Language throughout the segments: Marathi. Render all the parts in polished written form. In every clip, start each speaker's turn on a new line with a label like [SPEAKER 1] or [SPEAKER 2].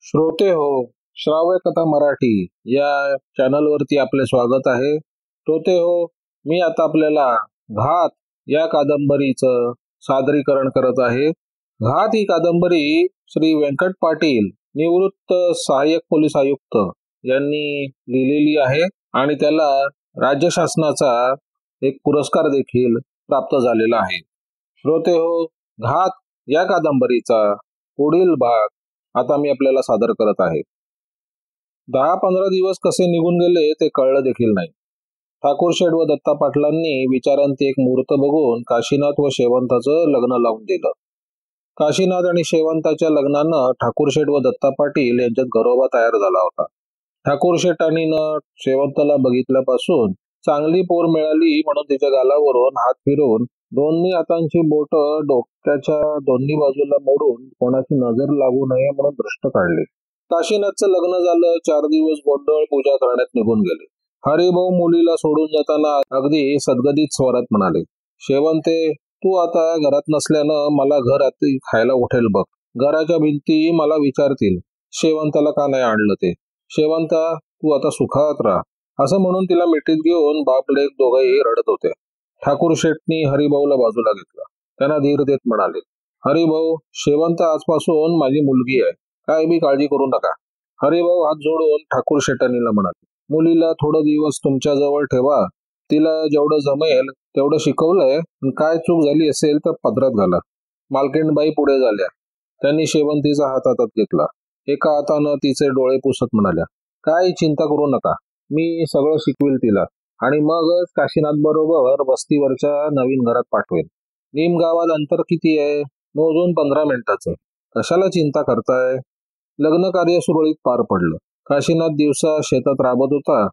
[SPEAKER 1] श्रोते हो, श्राव्य कथा मराठी या चॅनलवरती आपले स्वागत आहे. श्रोते हो, मी आता आपल्याला घात या कादंबरीचं सादरीकरण करत आहे. घात ही कादंबरी श्री व्यंकट पाटील, निवृत्त सहाय्यक पोलीस आयुक्त यांनी लिहिलेली आहे आणि त्याला राज्य शासनाचा एक पुरस्कार देखील प्राप्त झालेला आहे. श्रोते हो, घात या कादंबरीचा पुढील भाग आता मी आपल्याला सादर करत आहे. 10-15 दिवस कसे निघून गेले ते कळलं देखील नाही. ठाकूरशेठ व दत्ता पाटलांनी विचारांती एक मुहूर्त बघून काशीनाथ व शेवंताचं लग्न लावून दिलं. काशीनाथ आणि शेवंताच्या लग्नानं ठाकूरशेठ व दत्ता पाटील यांच्यात घरोबा तयार झाला होता. ठाकूरशेठांनी शेवंताला बघितल्यापासून चांगली पोर मिळाली म्हणून तिच्या गालावरून हात फिरवून दोन्ही हातांची बोट डोक्याच्या दोन्ही बाजूला मोडून कोणाची नजर लागू नये म्हणून भ्रष्ट काढले. काशीनाथचं लग्न झालं. 4 दिवस गोंधळ पूजा करण्यात निघून गेले. हरिभाऊ मुलीला सोडून जाताना अगदी सदगदित स्वरात म्हणाले, शेवंते, तू आता घरात नसल्यानं मला घर आती खायला उठेल बघ. घराच्या भिंती मला विचारतील, शेवंताला का नाही आणलं ते. शेवंता, तू आता सुखात राहा. असं म्हणून तिला मिठीत घेऊन बाप लेक दोघंही रडत होते. ठाकूरशेठनी हरिभाऊला बाजूला घेतलं. त्यांना धीर देत म्हणाले, हरिभाऊ, शेवंत आजपासून माझी मुलगी आहे. काय बी काळजी करू नका. हरिभाऊ हात जोडून ठाकूरशेठांनीला म्हणाले, मुलीला थोडं दिवस तुमच्या जवळ ठेवा. तिला जेवढं जमेल तेवढं शिकवलंय. काय चूक झाली असेल तर पदरात घाला. मालकीणबाई पुढे झाल्या. त्यांनी शेवंतीचा हात हातात घेतला. एका हातानं तिचे डोळे पुसत म्हणाल्या, काय चिंता करू नका. मी सगळं शिकवेल तिला आणि मगच काशीनाथ बरोबर वस्तीवरच्या नवीन घरात पाठवेल. निमगावात अंतर किती आहे? मोजून 15 मिनिटाचं. कशाला चिंता करताय? लग्न कार्य सुरळीत पार पडलं. काशीनाथ दिवसा शेतात राबत होता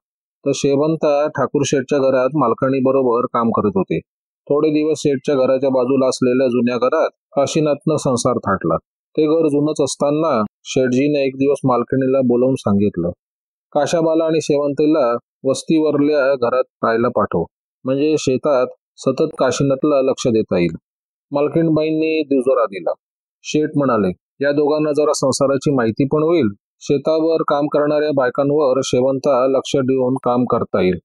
[SPEAKER 1] तर शेवंता ठाकूरशेठच्या घरात मालकणी बरोबर काम करत होते. थोडे दिवस शेठच्या घराच्या बाजूला असलेल्या जुन्या घरात काशीनाथनं संसार थाटला. ते घर जुनच असताना शेठजीने एक दिवस मालकणीला बोलावून सांगितलं, काशाबाला आणि शेवंतीला वस्तीवरल्या घरात राहायला पाठव, म्हणजे शेतात सतत काशीनाथला लक्ष देता येईल. मालकीणबाईंनी दुजोरा दिला. शेठ म्हणाले, या दोघांना जरा संसाराची माहिती पण होईल. शेतावर काम करणाऱ्या बायकांवर शेवंता लक्ष देऊन काम करता येईल.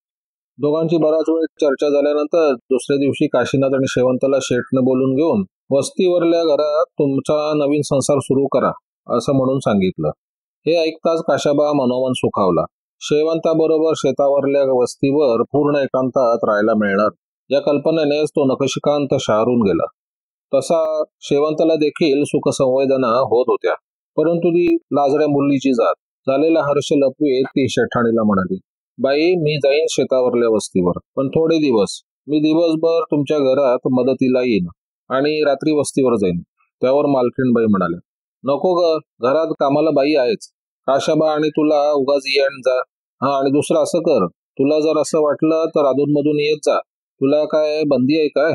[SPEAKER 1] दोघांची बराच वेळ चर्चा झाल्यानंतर दुसऱ्या दिवशी काशीनाथ आणि शेवंताला शेठनं बोलून घेऊन वस्तीवरल्या घरात तुमचा नवीन संसार सुरू करा असं म्हणून सांगितलं. हे ऐकताच काशाबा मनोमन सुखावला. शेवंताबरोबर शेतावरल्या वस्तीवर पूर्ण एकांतात राहायला मिळणार या कल्पनेनेच तो नखशिकांत शहारून गेला. तसा शेवंताला देखील सुखसंवेदना होत होत्या, परंतु ती लाजऱ्या मुलीची जात. झालेला हर्ष लपवीत ती शेठाणीला म्हणाली, बाई, मी जाईन शेतावरल्या वस्तीवर, पण थोडे दिवस. मी दिवसभर तुमच्या घरात मदतीला येईन आणि रात्री वस्तीवर जाईन. त्यावर मालकीणबाई म्हणाल्या, नको ग, घरात कामाला बाई आहेच. काशाबा आणि तुला उगाच ये आणि जा. हा, आणि दुसरं असं कर, तुला जर असं वाटलं तर अधूनमधून येत जा. तुला काय बंदी आहे काय?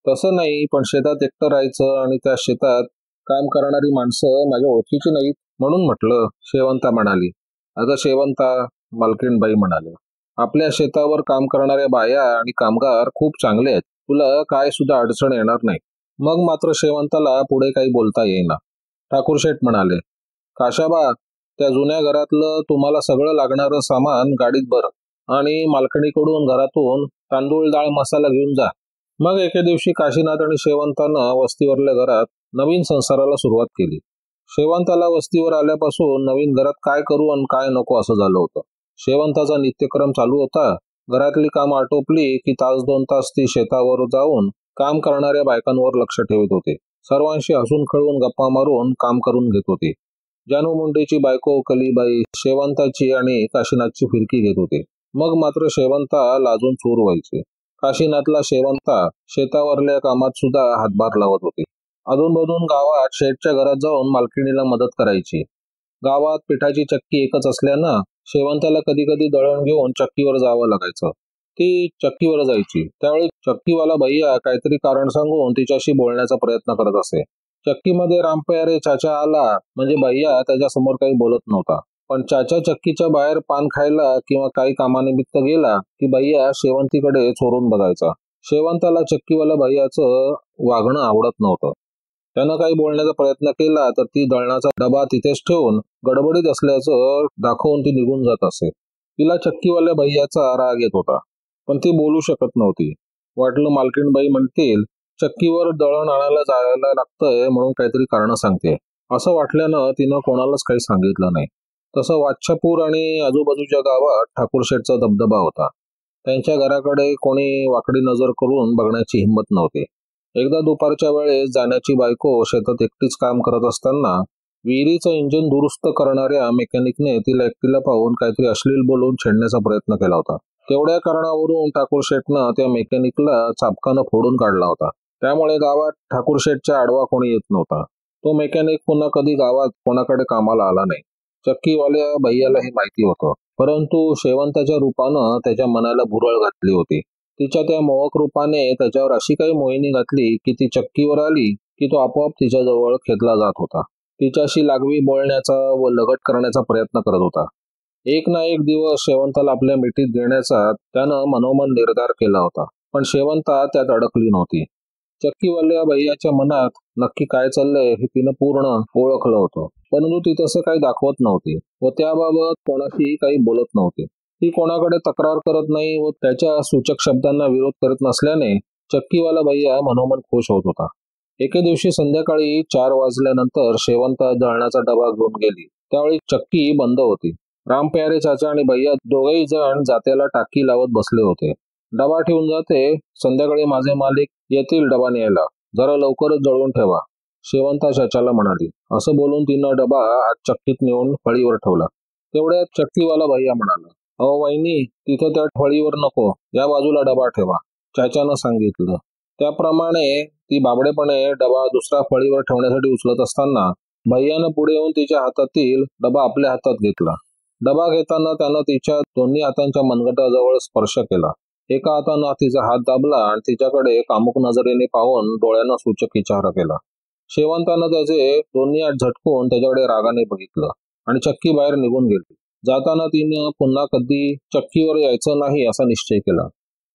[SPEAKER 1] तसं नाही, पण शेतात एकटं राहायचं आणि त्या शेतात काम करणारी माणसं माझ्या ओळखीची नाहीत म्हणून म्हटलं. शेवंता म्हणाली, अगं शेवंता, मालकीणबाई म्हणाले, आपल्या शेतावर काम करणाऱ्या बाया आणि कामगार खूप चांगले आहेत. तुला काय सुद्धा अडचण येणार नाही. मग मात्र शेवंताला पुढे काही बोलता येईना. ठाकूरशेठ म्हणाले, काशाबा, त्या जुन्या घरातलं तुम्हाला सगळं लागणारं सामान गाडीत भर आणि मालकणीकडून घरातून तांदूळ, डाळ, मसाला घेऊन जा. मग एके दिवशी काशीनाथ आणि शेवंतानं वस्तीवरल्या घरात नवीन संसाराला सुरुवात केली. शेवंताला वस्तीवर आल्यापासून नवीन घरात काय करू आणि काय नको असं झालं होतं. शेवंताचा नित्यक्रम चालू होता. घरातली कामं आटोपली की तास 2 तास ती शेतावर जाऊन काम करणाऱ्या बायकांवर लक्ष ठेवत होते. सर्वांशी हसून खेळून गप्पा मारून काम करून घेत होते. जानू मुंडेची बायको कलीबाई शेवंताची आणि काशीनाथची फिरकी घेत होते. मग मात्र शेवंता लाजून चूर व्हायचे. काशीनाथला शेवंता शेतावरल्या कामात सुद्धा हातभार लावत होते. अधूनमधून गावात शेठच्या घरात जाऊन मालकिणीला मदत करायची. गावात पिठाची चक्की एकच असल्यानं शेवंताला कधी कधी दळण घेऊन चक्कीवर जावं लागायचं. ती चक्कीवर जायची. त्यावेळी चक्कीवाला भैया काहीतरी कारण सांगून तिच्याशी बोलण्याचा प्रयत्न करत असे. चक्कीमध्ये रामप्यारे चाचा आला म्हणजे भैया त्याच्यासमोर काही बोलत नव्हता. पण चाचा चक्कीच्या बाहेर पान खायला किंवा काही कामानिमित्त गेला की भैया शेवंतीकडे चोरून बघायचा. शेवंताला चक्कीवाला भैयाचं वागणं आवडत नव्हतं. त्यानं काही बोलण्याचा प्रयत्न केला तर ती दळणाचा डबा तिथेच ठेवून गडबडीत असल्याचं दाखवून ती निघून जात असे. तिला चक्कीवाल्या भैयाचा राग येत होता, पण ती बोलू शकत नव्हती. वाटलं मालकीणबाई म्हणतील चक्कीवर दळण आणायला जायला लागतंय म्हणून काहीतरी कारण सांगते. असं वाटल्यानं तिनं कोणालाच काही सांगितलं नाही. तसं वाच्छापूर आणि आजूबाजूच्या गावात ठाकूरशेठचा दबदबा होता. त्यांच्या घराकडे कोणी वाकडी नजर करून बघण्याची हिंमत नव्हती. एकदा दुपारच्या वेळेस जाण्याची बायको शेतात एकटीच काम करत असताना विहिरीचं इंजिन दुरुस्त करणाऱ्या मेकॅनिकने तिला एकटीला पाहून काहीतरी अश्लील बोलून छेडण्याचा प्रयत्न केला होता. तेवढ्या कारणावरून ठाकूरशेठनं त्या मेकॅनिकला चाबकानं फोडून काढला होता. त्यामुळे गावात ठाकूरशेठच्या आडवा कोणी येत नव्हता. तो मेकॅनिक पुन्हा कधी गावात कोणाकडे कामाला आला नाही. चक्कीवाल्या भैयाला हे माहिती होतं, परंतु शेवंताच्या रूपानं त्याच्या मनाला भुरळ घातली होती. तिच्या त्या मोहक रूपाने त्याच्यावर अशी काही मोहिनी घातली की ती चक्कीवर आली की तो आपोआप तिच्याजवळ खेचला जात होता. तिच्याशी लागवी बोलण्याचा व लगट करण्याचा प्रयत्न करत होता. एक ना एक दिवस शेवंताला आपल्या मिठीत घेण्याचा त्यानं मनोमन निर्धार केला होता, पण शेवंता त्यात अडकली नव्हती. चक्कीवाल्या भैयाच्या मनात नक्की काय चाललंय हे तिनं पूर्ण ओळखलं होतं, परंतु ती तसं काही दाखवत नव्हती व त्याबाबत कोणाशी काही बोलत नव्हती. ती कोणाकडे तक्रार करत नाही व त्याच्या सूचक शब्दांना विरोध करत नसल्याने चक्कीवाला भैया मनोमन खुश होत होता. एके दिवशी संध्याकाळी 4 वाजल्यानंतर शेवंता दळणाचा डबा घेऊन गेली. त्यावेळी चक्की बंद होती. रामप्यारे चाचा आणि भैया दोघेही जण जात्याला टाकी लावत बसले होते. डबा ठेवून जाते, संध्याकाळी माझे मालिक येतील डबा न्यायला, जरा लवकरच जळवून ठेवा, शेवंता चाचाला म्हणाली. असं बोलून तिनं डबा आज चक्कीत नेऊन फळीवर ठेवला. तेवढ्यात चक्कीवाला भैया म्हणाला, अहो वहिनी, तिथं त्या फळीवर नको, या बाजूला डबा ठेवा, चाचानं सांगितलं. त्याप्रमाणे ती बाबडेपणे डबा दुसऱ्या फळीवर ठेवण्यासाठी उचलत असताना भैयानं पुढे येऊन तिच्या हातातील डबा आपल्या हातात घेतला. डबा घेताना त्यानं तिच्या दोन्ही हातांच्या मनगटाजवळ स्पर्श केला. एका हातानं तिचा हात दाबला आणि तिच्याकडे कामुक नजरेने पाहून डोळ्यानं सूचक इशारा केला. शेवंतानं त्याचे दोन्ही हात झटकून त्याच्याकडे रागाने बघितलं आणि चक्की बाहेर निघून गेली. जाताना तिनं पुन्हा कधी चक्कीवर यायचं नाही असा निश्चय केला.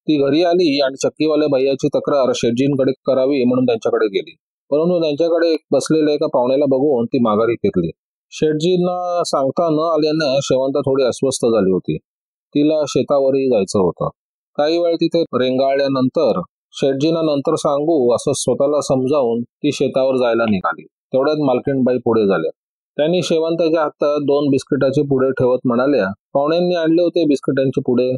[SPEAKER 1] ती घरी आली आणि चक्कीवाल्या भैयाची तक्रार शेटजींकडे करावी म्हणून त्यांच्याकडे गेली, परंतु त्यांच्याकडे बसलेल्या एका पाहुण्याला बघून ती माघारी फिरली. शेटजींना सांगता न आल्यानं शेवंता थोडी अस्वस्थ झाली होती. तिला शेतावरही जायचं होतं. काही वेळ तिथे रेंगाळल्यानंतर शेटजींना नंतर सांगू असं स्वतःला समजावून ती शेतावर जायला निघाली. तेवढ्यात मालकीणबाई पुढे झाल्या. त्यांनी शेवंताच्या हातात 2 बिस्किटाचे पुडे ठेवत म्हणाल्या, पाहुण्यांनी आणले होते बिस्किटांचे पुडे,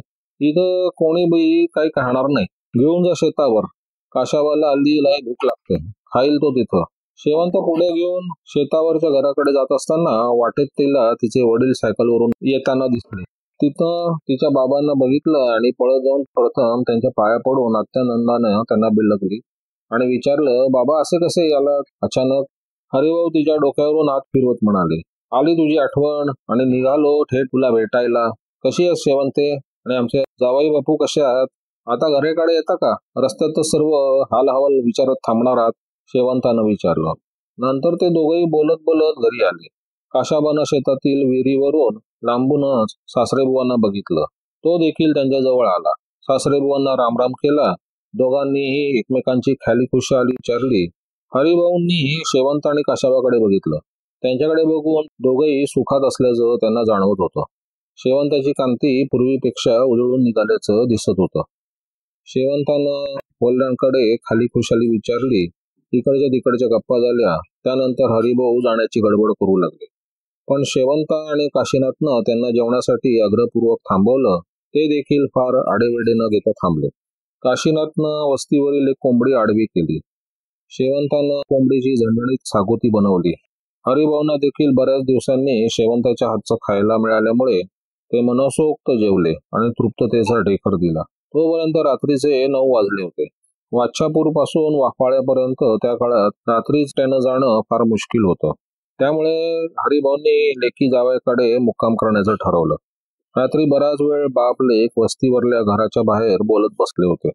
[SPEAKER 1] इथं कोणी बी काही खाणार नाही, घेऊन जा शेतावर, काशावाला हल्लीला भूक लागते, खाईल तो तिथं. शेवंत पुढे घेऊन शेतावरच्या घराकडे जात असताना वाटेत तिला तिचे वडील सायकलवरून येताना दिसले. तिथं तिच्या बाबांना बघितलं आणि पळत जाऊन प्रथम त्यांच्या पाया पडून अत्यानंदानं त्यांना बिलगली आणि विचारलं, बाबा असे कसे याला अचानक? हरिभाऊ तिच्या डोक्यावरून हात फिरवत म्हणाले, आली तुझी आठवण आणि निघालो थेट तुला भेटायला. कशी आहेस शेवंते? आणि आमचे जावाई बापू कसे आहात? आता घराकडे येता का? रस्त्यात तर सर्व हाल हवाल विचारत थांबणार आहात, शेवंतानं विचारलं. नंतर ते दोघेही बोलत बोलत घरी आले. काशाबानं शेतातील विहिरीवरून लांबूनच सासरेबुवांना बघितलं. तो देखील त्यांच्याजवळ आला. सासरेबुवांना रामराम केला. दोघांनीही एकमेकांची खाली खुशाली विचारली. हरिभाऊंनीही शेवंत आणि काशाबाकडे बघितलं. त्यांच्याकडे बघून दोघेही सुखात असल्याचं त्यांना जाणवत होतं. शेवंताची कांती पूर्वीपेक्षा उजळून निघाल्याचं दिसत होतं. शेवंतानं वडिलांकडे खाली खुशाली विचारली. तिकडच्या तिकडच्या गप्पा झाल्या. त्यानंतर हरिभाऊ जाण्याची गडबड करू लागले. पण शेवंता आणि काशीनाथनं त्यांना जेवणासाठी आग्रहपूर्वक थांबवलं. ते देखील फार आडेवेडे न घेता थांबले. काशीनाथनं वस्तीवरील एक कोंबडी आडवी केली. शेवंतानं कोंबडीची झणझणीत सागोती बनवली. हरिभाऊंना देखील बऱ्याच दिवसांनी शेवंताच्या हातचं खायला मिळाल्यामुळे ते मनसोक्त जेवले आणि तृप्ततेचा ढेकर दिला. तोपर्यंत रात्रीचे 9 वाजले होते. वाच्छापूर पासून वाफाळ्यापर्यंत त्या काळात रात्रीच त्यानं जाणं फार मुश्किल होतं. त्यामुळे हरिभाऊंनी लेकी जावयाकडे मुक्काम करण्याचं ठरवलं. रात्री बराच वेळ बाप लेक वस्तीवरल्या घराच्या बाहेर बोलत बसले होते.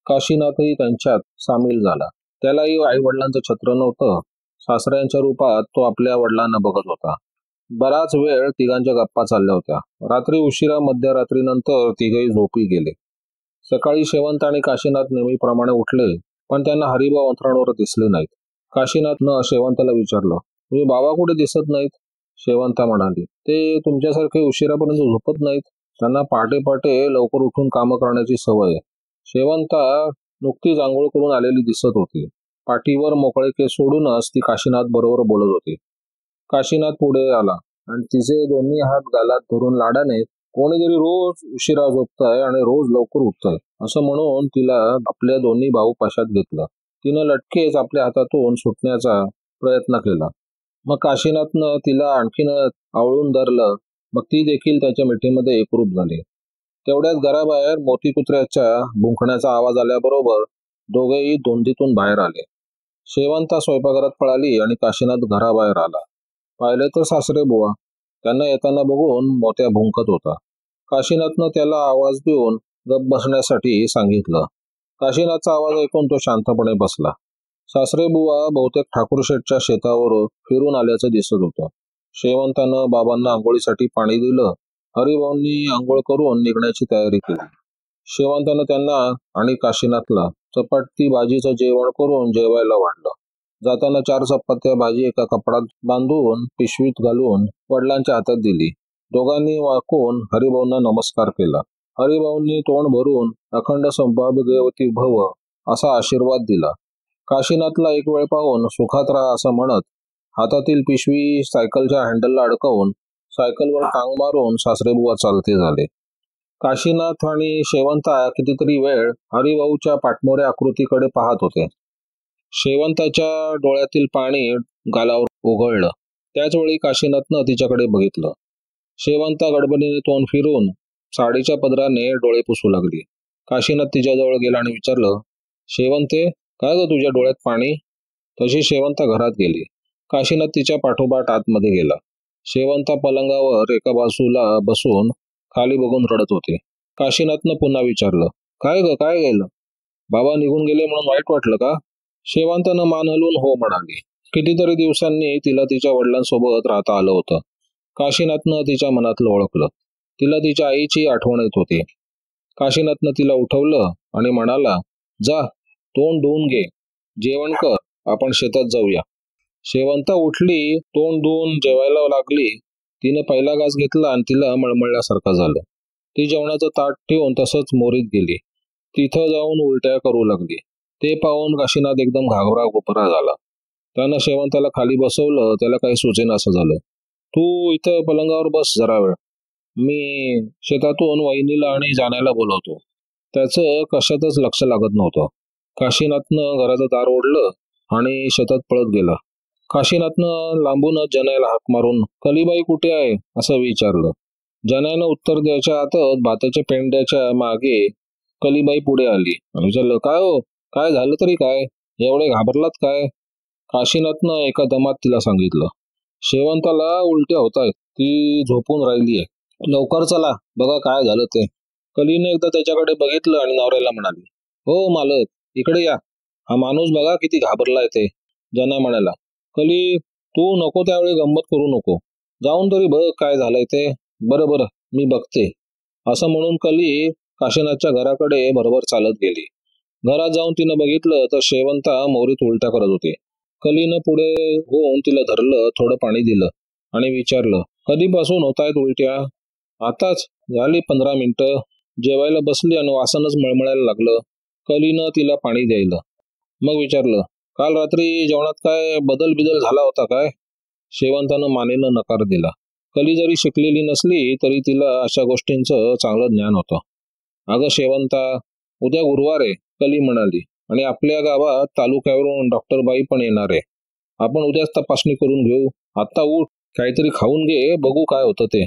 [SPEAKER 1] काशीनाथही त्यांच्यात सामील झाला. त्यालाही आई वडिलांचं छत्र नव्हतं. सासऱ्यांच्या रूपात तो आपल्या वडिलांना बघत होता. बराच वेळ तिघांच्या गप्पा चालल्या होत्या. रात्री उशिरा मध्यरात्रीनंतर तिघेही झोपी गेले. सकाळी शेवंत आणि काशीनाथ नेहमीप्रमाणे उठले, पण त्यांना हरिभाऊ अंथरुणावर दिसले नाहीत. काशीनाथनं शेवंताला विचारलं, तुझे बाबा कुठे दिसत नाहीत? शेवंता म्हणाली, ते तुमच्यासारखे उशिरापर्यंत झोपत नाहीत. त्यांना पहाटे पहाटे लवकर उठून कामं करण्याची सवय आहे. शेवंता नुकतीच आंघोळ करून आलेली दिसत होती. पाठीवर मोकळे केस सोडूनच ती काशीनाथ बरोबर बोलत होती. काशीनाथ पुढे आला आणि तिचे दोन्ही हात गालात धरून लाडाने, कोणीतरी रोज उशिरा झोपताय आणि रोज लवकर उठतंय असं म्हणून तिला आपल्या दोन्ही भाऊ पाशात घेतलं. तिनं लटकेच आपल्या हातातून सुटण्याचा प्रयत्न केला. मग काशीनाथनं तिला आणखीन आवळून धरलं. मग ती देखील त्याच्या मिठीमध्ये एकरूप झाली. तेवढ्यात घराबाहेर मोती कुत्र्याच्या भुंकण्याचा आवाज आल्याबरोबर दोघेही धुंदीतून बाहेर आले. शेवंता स्वयंपाकघरात पळाली आणि काशीनाथ घराबाहेर आला. पाहिले तर सासरे बुवा. त्यांना येताना बघून मोत्या भुंकत होता. काशीनाथनं त्याला आवाज देऊन गप्प बसण्यासाठी सांगितलं. काशीनाथचा आवाज ऐकून तो शांतपणे बसला. सासरे बुवा बहुतेक ठाकूरशेठच्या शेतावर फिरून आल्याचं दिसत होतं. शेवंतानं बाबांना आंघोळीसाठी पाणी दिलं. हरिभाऊंनी आंघोळ करून निघण्याची तयारी केली. शेवंतानं त्यांना आणि काशीनाथला चपाती भाजीचं जेवण करून जेवायला वाढलं. जाताना 4 चपात्या भाजी एका कपड्यात बांधून पिशवीत घालून वडिलांच्या हातात दिली. दोघांनी वाकून हरिभाऊंना नमस्कार केला. हरिभाऊंनी तोंड भरून अखंड सौभाग्यवती भव असा आशीर्वाद दिला. काशीनाथला एक वेळ पाहून सुखात राहा असं म्हणत हातातील पिशवी सायकलच्या हँडलला अडकवून सायकलवर टांग मारून सासरेबुवा चालते झाले. काशीनाथ आणि शेवंता कितीतरी वेळ हरिभाऊच्या पाठमोऱ्या आकृतीकडे पाहत होते. शेवंताच्या डोळ्यातील पाणी गालावर ओघळलं. त्याचवेळी काशीनाथनं तिच्याकडे बघितलं. शेवंता गडबडीने तोंड फिरून साडीच्या पदराने डोळे पुसू लागली. काशीनाथ तिच्याजवळ गेला आणि विचारलं, शेवंते, काय ग तुझ्या डोळ्यात पाणी? तशी शेवंता घरात गेली. काशीनाथ तिच्या पाठोपाठ आतमध्ये गेला. शेवंता पलंगावर एका बाजूला बसून खाली बघून रडत होते. काशीनाथनं पुन्हा विचारलं, काय ग, काय गेलं? बाबा निघून गेले म्हणून वाईट वाटलं का? शेवंतानं मान हलवून हो म्हणाली. कितीतरी दिवसांनी तिला तिच्या वडिलांसोबत राहता आलं होतं. काशीनाथनं तिच्या मनातलं ओळखलं. तिला तिच्या आईची आठवण येत होती. काशीनाथनं तिला उठवलं आणि म्हणाला, जा, तोंड धुवून घे, जेवण कर, आपण शेतात जाऊया. शेवंता उठली, तोंड धुवून जेवायला लागली. तिनं पहिला घास घेतला आणि तिला मळमळल्यासारखं झालं. ती जेवणाचं ताट ठेवून तसंच मोरीत गेली. तिथं जाऊन उलट्या करू लागली. ते पाहून काशीनाथ एकदम घाबरा घोपरा झाला. त्यानं शेवंताला खाली बसवलं. त्याला काही सुचेना असं झालं. तू इथं पलंगावर बस जरा वेळ, मी शेतातून वहिनीला आणि जाण्याला बोलवतो. त्याचं कशातच लक्ष लागत नव्हतं. काशीनाथनं घराचं दार ओढलं आणि शेतात पळत गेला. काशीनाथनं लांबूनच जनायला हाक मारून, कलीबाई कुठे आहे असं विचारलं. जनानं उत्तर द्यायच्या आतच भाताच्या पेंड्याच्या मागे कलीबाई पुढे आली आणि विचारलं, काय हो, काय झालं तरी काय? एवढे घाबरलात काय? काशीनाथनं एका दमात तिला सांगितलं, शेवंताला उलट्या होत आहेत, ती झोपून राहिली आहे, लवकर चला, बघा काय झालं ते. कलीने एकदा त्याच्याकडे बघितलं आणि नवऱ्याला म्हणाली, हो मालक, इकडे या, हा माणूस बघा किती घाबरलाय ते. जना म्हणाला, कली, तू नको त्यावेळी गंमत करू नको, जाऊन तरी बघ काय झालंय ते. बरं बरं, मी बघते, असं म्हणून कली काशीनाथच्या घराकडे बरोबर चालत गेली. घरात जाऊन तिनं बघितलं तर शेवंता मोरीत उलट्या करत होती. कलीनं पुढे होऊन तिला धरलं, थोडं पाणी दिलं आणि विचारलं, कधीपासून होत आहेत उलट्या? आताच झाली 15 मिनिटं. जेवायला बसली आणि वासनच मळमळायला लागलं. कलीनं तिला पाणी द्यायला. मग विचारलं, काल रात्री जेवणात काय बदल झाला होता काय? शेवंतानं मानेनं नकार दिला. कली जरी शिकलेली नसली तरी तिला अशा गोष्टींचं चांगलं ज्ञान होतं. अगं शेवंता, उद्या गुरुवार आहे, कली म्हणाली, आणि आपल्या गावात तालुक्यावरून डॉक्टर बाई पण येणार आहे. आपण उद्याच तपासणी करून घेऊ. आता उठ, काहीतरी खाऊन घे, बघू काय होतं ते.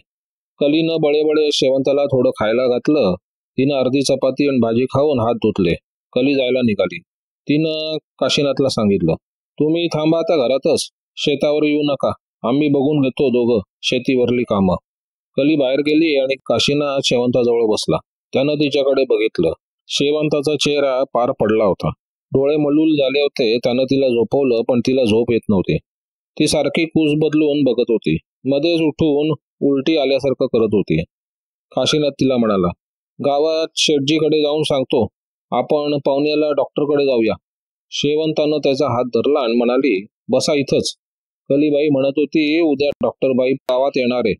[SPEAKER 1] कलीनं बळे शेवंताला थोडं खायला घातलं. तिनं अर्धी चपाती आणि भाजी खाऊन हात धुतले. कली जायला निघाली. तिनं काशीनाथला सांगितलं, तुम्ही थांबा आता घरातच, शेतावर येऊ नका, आम्ही बघून घेतो दोघं शेतीवरली कामं. कली बाहेर गेली आणि काशीनाथ शेवंताजवळ बसला. त्यानं तिच्याकडे बघितलं. शेवंताचा चेहरा पार पडला होता. डोळे मलूल झाले होते. त्यानं तिला झोपवलं पण तिला झोप येत नव्हती. ती सारखी कूस बदलून बघत होती. मध्येच उठून उलटी आल्यासारखं करत होती. काशीनाथ तिला म्हणाला, गावात शेठजीकडे जाऊन सांगतो, आपण पाहुण्याला डॉक्टरकडे जाऊया. शेवंतानं त्याचा हात धरला आणि म्हणाली, बसा इथंच. कलीबाई म्हणत होती, उद्या डॉक्टरबाई गावात येणार आहे.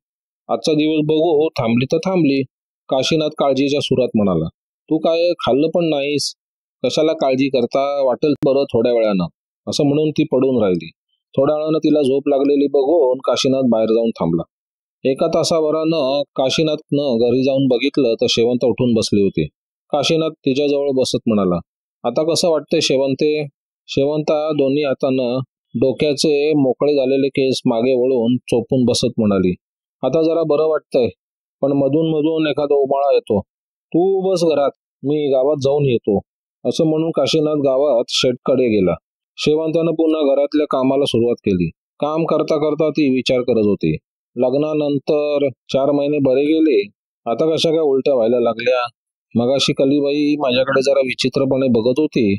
[SPEAKER 1] आजचा दिवस बघू, थांबली तर थांबली. काशीनाथ काळजीच्या सुरात म्हणाला, तू काय खाल्लं पण नाहीस, कशाला काळजी करता, वाटेल बरं थोड्या वेळानं, असं म्हणून ती पडून राहिली. थोड्या वेळानं तिला झोप लागलेली बघून काशीनाथ बाहेर जाऊन थांबला. एका तासाभरानं काशीनाथनं घरी जाऊन बघितलं तर शेवंत उठून बसली होती. काशीनाथ तिच्याजवळ बसत म्हणाला, आता कसं वाटतंय शेवंते? शेवंता दोन्ही हातानं डोक्याचे मोकळे झालेले केस मागे वळून चोपून बसत म्हणाली, आता जरा बरं वाटतंय, पण मधून मधून एखादा उमाळा येतो. तू बस घरात, मी गावात जाऊन येतो. असं म्हणून काशीनाथ गावात शेटकडे गेला. शेवंतानं पुन्हा घरातल्या कामाला सुरुवात केली. काम करता करता ती विचार करत होती, लग्नानंतर 4 महिने बरे गेले, आता कशा काय उलट्या व्हायला लागल्या. मगाशी कलीबाई माझ्याकडे जरा विचित्रपणे बघत होती.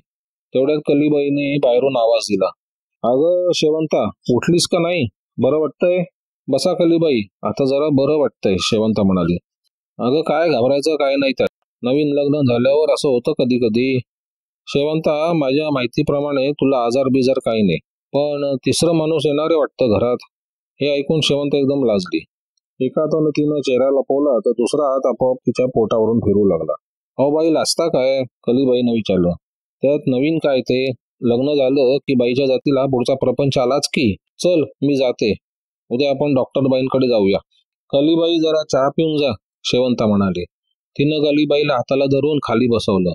[SPEAKER 1] तेवढ्यात कलीबाईने बाहेरून आवाज दिला, अगं शेवंता, उठलीस का नाही? बरं वाटतंय? बसा कलीबाई, आता जरा बरं वाटतंय, शेवंता म्हणाली. अगं काय घाबरायचं काय नाही त्यात, नवीन लग्न झाल्यावर असं होतं कधी कधी. शेवंता, माझ्या माहितीप्रमाणे तुला आजार बिजार काही नाही, पण तिसरं माणूस येणारे वाटतं घरात. हे ऐकून शेवंत एकदम लाजली. एका हातानं तिनं चेहरा लपवला तर दुसरा हात आपोआप तिच्या पोटावरून फिरू लागला. अहो बाई, लाजता काय? कलीबाईनं विचारलं. त्यात नवीन काय ते? लग्न झालं की बाईच्या जातीला पुढचा प्रपंच आलाच की. चल मी जाते, उद्या आपण डॉक्टरबाईंकडे जाऊया. कलीबाई, जरा चहा पिऊन जा, शेवंता म्हणाली. तिनं कलीबाईला हाताला धरून खाली बसवलं.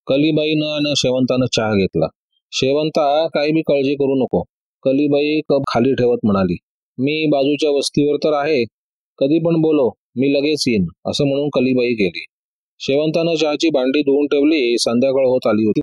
[SPEAKER 1] कलीबाईनं आणि शेवंतानं चहा घेतला. शेवंता, काही बी काळजी करू नको, कलीबाई कप खाली ठेवत म्हणाली. मी बाजूच्या वस्तीवर तर आहे, कधी पण बोलव, मी लगेच येईन, असं म्हणून कलीबाई गेली. शेवंतानं चहाची भांडी धुवून ठेवली. संध्याकाळ होत आली होती.